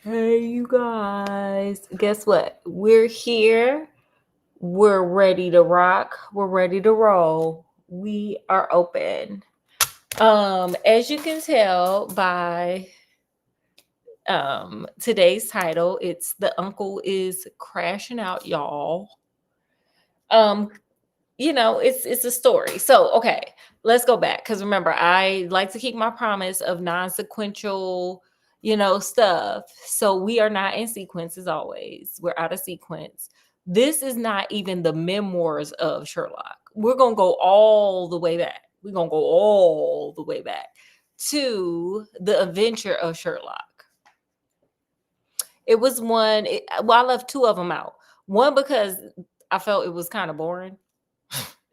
Hey, you guys. Guess what? We're here. We're ready to rock. We're ready to roll. We are open. As you can tell by today's title, it's the uncle is crashing out, y'all. Um, it's a story. So, okay, let's go back because remember, I like to keep my promise of non-sequential, stuff. So we are not in sequence as always. We're out of sequence. This is not even the memoirs of Sherlock. We're gonna go all the way back. We're gonna go all the way back to the adventure of Sherlock. It was well, I left two of them out. One because I felt it was kind of boring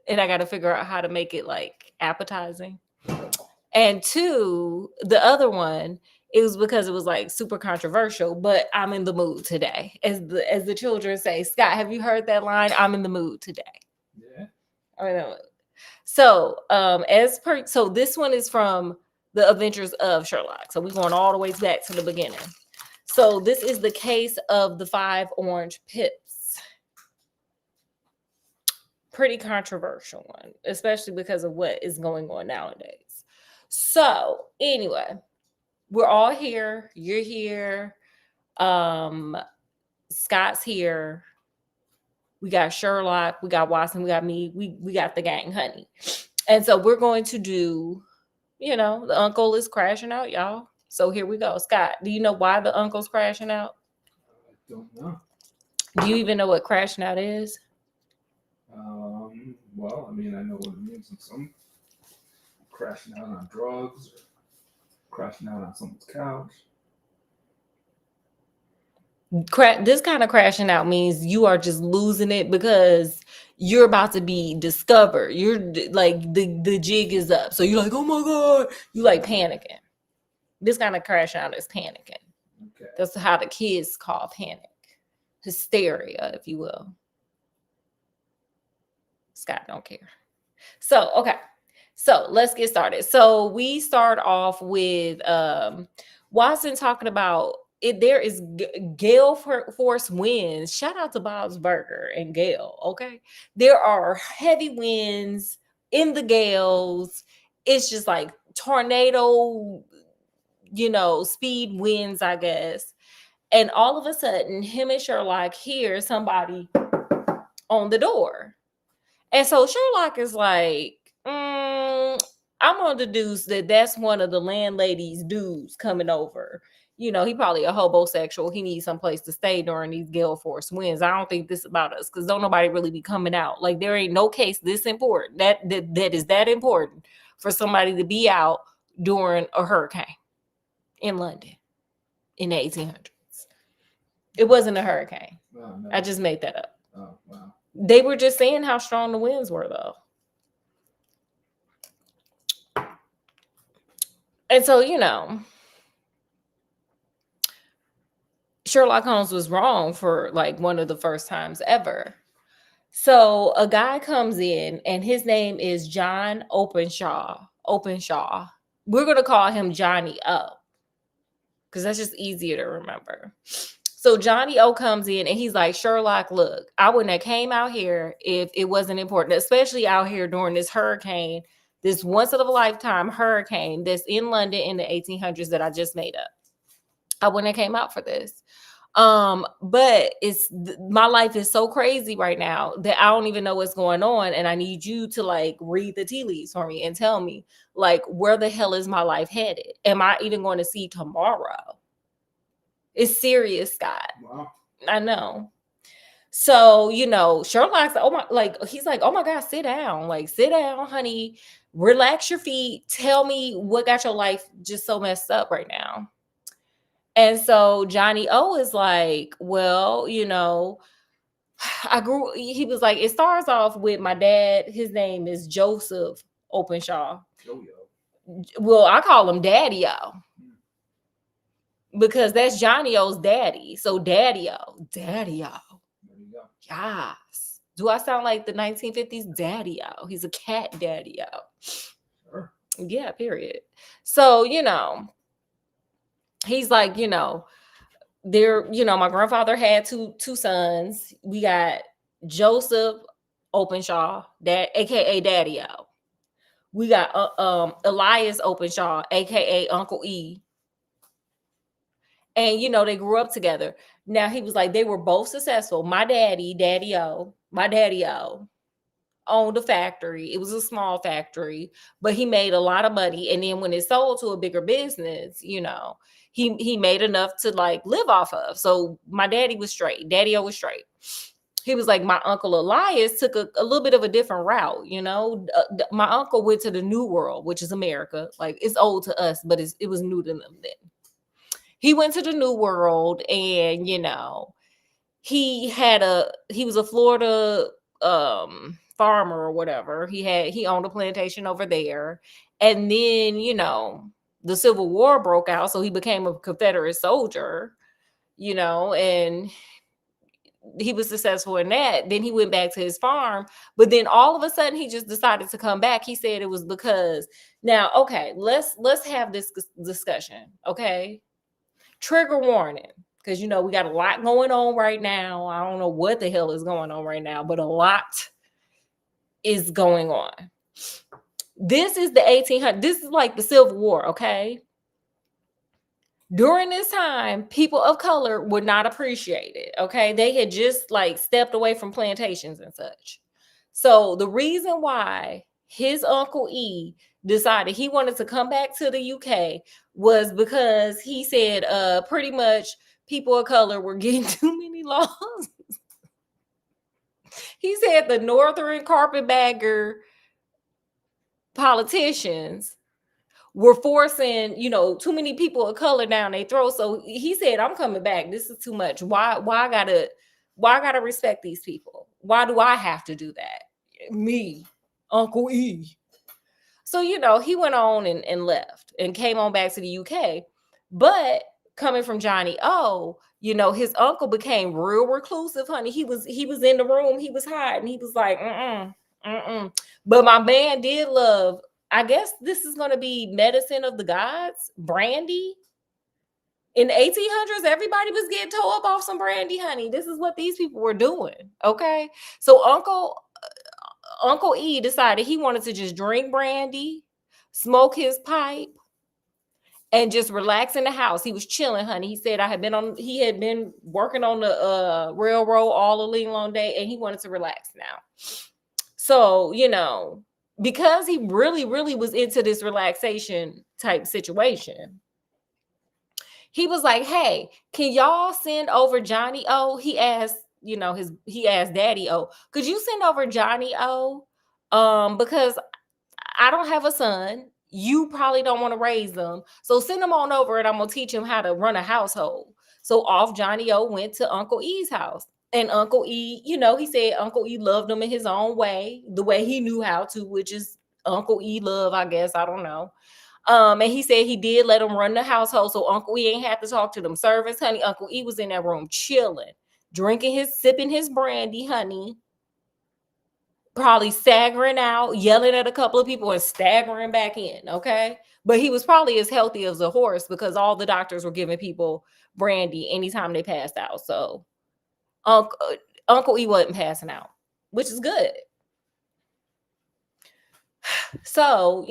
and I got to figure out how to make it like appetizing. And two, the other one, it was because it was like super controversial, but I'm in the mood today. As the children say, Scott, have you heard that line? I'm in the mood today. Yeah. I know. So this one is from the Adventures of Sherlock. So we're going all the way back to the beginning. So this is the case of the five orange pips. Pretty controversial one, especially because of what is going on nowadays. So, anyway, we're all here. You're here. Um, Scott's here. We got Sherlock. We got Watson. We got me. We got the gang, honey. And so we're going to do. The uncle is crashing out, y'all. So here we go. Scott, do you know why the uncle's crashing out? I don't know. Do you even know what crashing out is? Well, I mean, I know what it means in some crashing out on drugs or crashing out on someone's couch. This kind of crashing out means you are just losing it because you're about to be discovered. Like the jig is up. So you're like, oh my God. You like panicking. This kind of crashing out is panicking. Okay. That's how the kids call panic. Hysteria, if you will. Scott don't care. So, okay. So let's get started. So we start off with Watson talking about it. There is gale force winds. Shout out to Bob's Burger and Gale. Okay, there are heavy winds in the gales. It's just like tornado, speed winds, I guess. And all of a sudden, him and Sherlock hear somebody on the door. And so Sherlock is like, I'm gonna deduce that that's one of the landlady's dudes coming over. He probably a hobosexual. He needs some place to stay during these gale force winds. I don't think this about us because don't nobody really be coming out. Like there ain't no case this important that is that important for somebody to be out during a hurricane in London in the 1800s. It wasn't a hurricane. Oh, no. I just made that up. Oh, wow. They were just saying how strong the winds were, though. And so, Sherlock Holmes was wrong for like one of the first times ever. So a guy comes in and his name is John Openshaw. Openshaw. We're going to call him Johnny O because that's just easier to remember. So Johnny O comes in and he's like, Sherlock, look, I wouldn't have came out here if it wasn't important, especially out here during this hurricane, this once in a lifetime hurricane that's in London in the 1800s that I just made up. I wouldn't have came out for this. But my life is so crazy right now that I don't even know what's going on. And I need you to like read the tea leaves for me and tell me like, where the hell is my life headed? Am I even going to see tomorrow? It's serious, Scott. Wow. I know. So, Sherlock's he's like, oh my God, sit down. Like, sit down, honey. Relax your feet. Tell me what got your life just so messed up right now. And so Johnny O is like, well, he was like, it starts off with my dad. His name is Joseph Openshaw. Yo-yo. Well, I call him Daddy O. Because that's Johnny O's daddy. So Daddy O. Daddy O. There you go. Yes. Do I sound like the 1950s Daddy O? He's a cat Daddy O. Sure. Yeah, period. So, he's like, there, my grandfather had two sons. We got Joseph Openshaw, that aka Daddy O. We got Elias Openshaw, aka Uncle E. And they grew up together. Now he was like, they were both successful. My Daddy O, owned a factory. It was a small factory, but he made a lot of money. And then when it sold to a bigger business, he made enough to like live off of. So my daddy was straight. Daddy O was straight. He was like, my uncle Elias took a little bit of a different route. My uncle went to the New World, which is America. Like, it's old to us, but it was new to them then. He went to the New World, and he was a Florida farmer or whatever. He owned a plantation over there. And then, the Civil War broke out, so he became a Confederate soldier, and he was successful in that. Then he went back to his farm, but then all of a sudden he just decided to come back. He said it was because, now, okay, let's have this discussion, okay? Trigger warning, because we got a lot going on right now. I don't know what the hell is going on right now, but a lot is going on. This is the 1800s. This is like the Civil War, okay? During this time, people of color were not appreciated, okay? They had just like stepped away from plantations and such. So the reason why his Uncle E decided he wanted to come back to the UK was because he said pretty much people of color were getting too many laws. He said the Northern carpetbagger politicians were forcing, too many people of color down their throat. So he said, I'm coming back. This is too much. Why I gotta respect these people? Why do I have to do that? Me, Uncle E. So, he went on and left and came on back to the UK. But coming from Johnny O, his uncle became real reclusive, honey. He was in the room, he was hiding. He was like, But my man did love, I guess this is going to be medicine of the gods, brandy. In the 1800s, everybody was getting toe up off some brandy, honey. This is what these people were doing, okay? So Uncle E decided he wanted to just drink brandy, smoke his pipe, and just relax in the house. He was chilling, honey. He said he had been working on the railroad all the long day, and he wanted to relax now. So, because he really, really was into this relaxation type situation, he was like, hey, can y'all send over Johnny O? He asked, he asked Daddy O, could you send over Johnny O? Because I don't have a son. You probably don't want to raise them. So send them on over and I'm going to teach him how to run a household. So off Johnny O went to Uncle E's house. And Uncle E, he said Uncle E loved him in his own way, the way he knew how to, which is Uncle E love, I guess. I don't know. And he said he did let him run the household. So Uncle E ain't have to talk to them servants, honey. Uncle E was in that room chilling, sipping his brandy, honey. Probably staggering out, yelling at a couple of people and staggering back in, okay? But he was probably as healthy as a horse because all the doctors were giving people brandy anytime they passed out. So Uncle E wasn't passing out, which is good. So,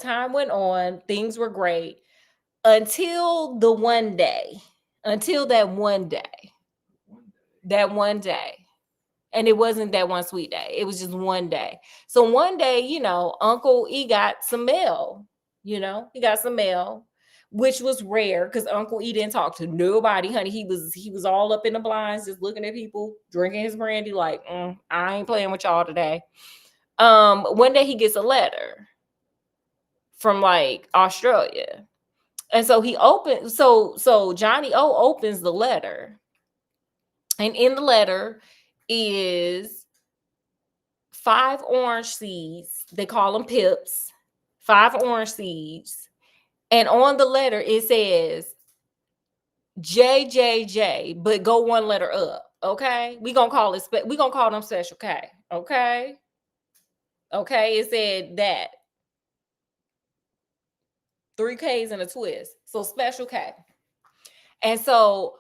time went on, things were great until that one day. And it wasn't that one sweet day. It was just one day. So one day, Uncle E got some mail. He got some mail, which was rare because Uncle E didn't talk to nobody, honey. He was all up in the blinds, just looking at people, drinking his brandy, like, I ain't playing with y'all today. One day he gets a letter from like Australia. And so so Johnny O opens the letter. And in the letter is 5 orange seeds. They call them pips. 5 orange seeds. And on the letter, it says JJJ, but go one letter up. Okay. We're going to call them Special K. Okay. Okay. It said that. 3 Ks and a twist. So Special K. And so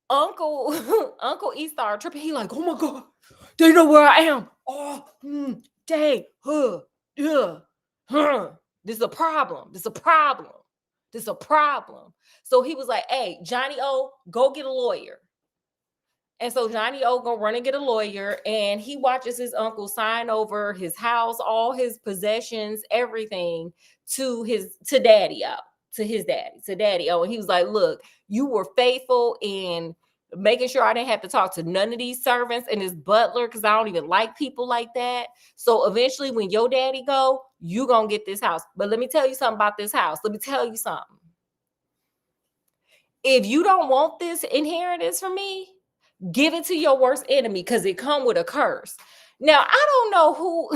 Uncle Uncle E started tripping. He like, oh my God, they know where I am. Oh, dang, this is a problem. This is a problem. This is a problem. So he was like, hey, Johnny O, go get a lawyer. And so Johnny O gonna run and get a lawyer, and he watches his uncle sign over his house, all his possessions, everything to his daddy O, to daddy O. And he was like, look, you were faithful in making sure I didn't have to talk to none of these servants and his butler, because I don't even like people like that. So eventually when your daddy go, you gonna get this house. But let me tell you something about this house. Let me tell you something. If you don't want this inheritance from me, give it to your worst enemy, because it come with a curse. Now, I don't know who.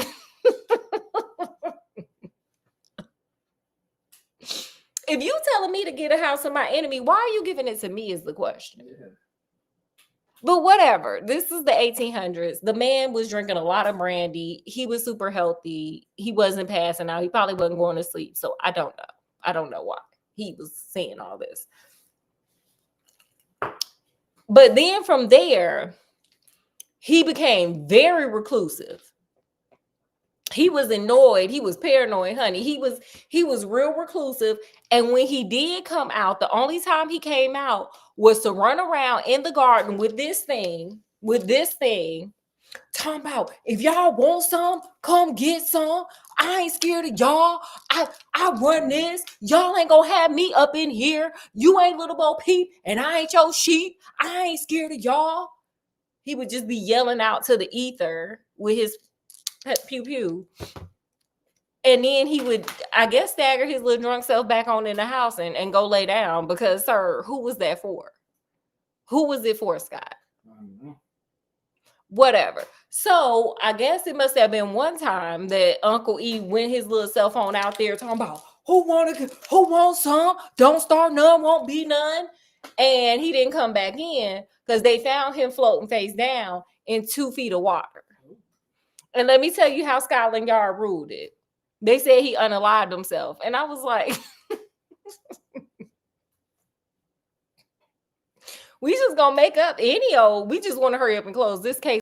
If you telling me to get a house of my enemy, why are you giving it to me is the question. Yeah. But whatever. This is the 1800s. The man was drinking a lot of brandy. He was super healthy. He wasn't passing out. He probably wasn't going to sleep. So I don't know. I don't know why he was saying all this. But then from there, he became very reclusive. He was annoyed. He was paranoid, honey. He was real reclusive. And when he did come out, the only time he came out was to run around in the garden with this thing, talking about, if y'all want some, come get some. I ain't scared of y'all. I run this. Y'all ain't gonna have me up in here. You ain't little Bo Peep, and I ain't your sheep. I ain't scared of y'all. He would just be yelling out to the ether with his pew pew. And then he would, I guess, stagger his little drunk self back on in the house and go lay down, because, sir, who was that for? Who was it for, Scott? I don't know. Whatever. So I guess it must have been one time that Uncle E went his little cell phone out there talking about, who wants some? Don't start none, won't be none. And he didn't come back in because they found him floating face down in 2 feet of water. And let me tell you how Scotland Yard ruled it. They said he unalived himself. And I was like, we just gonna make up any old. We just want to hurry up and close this case.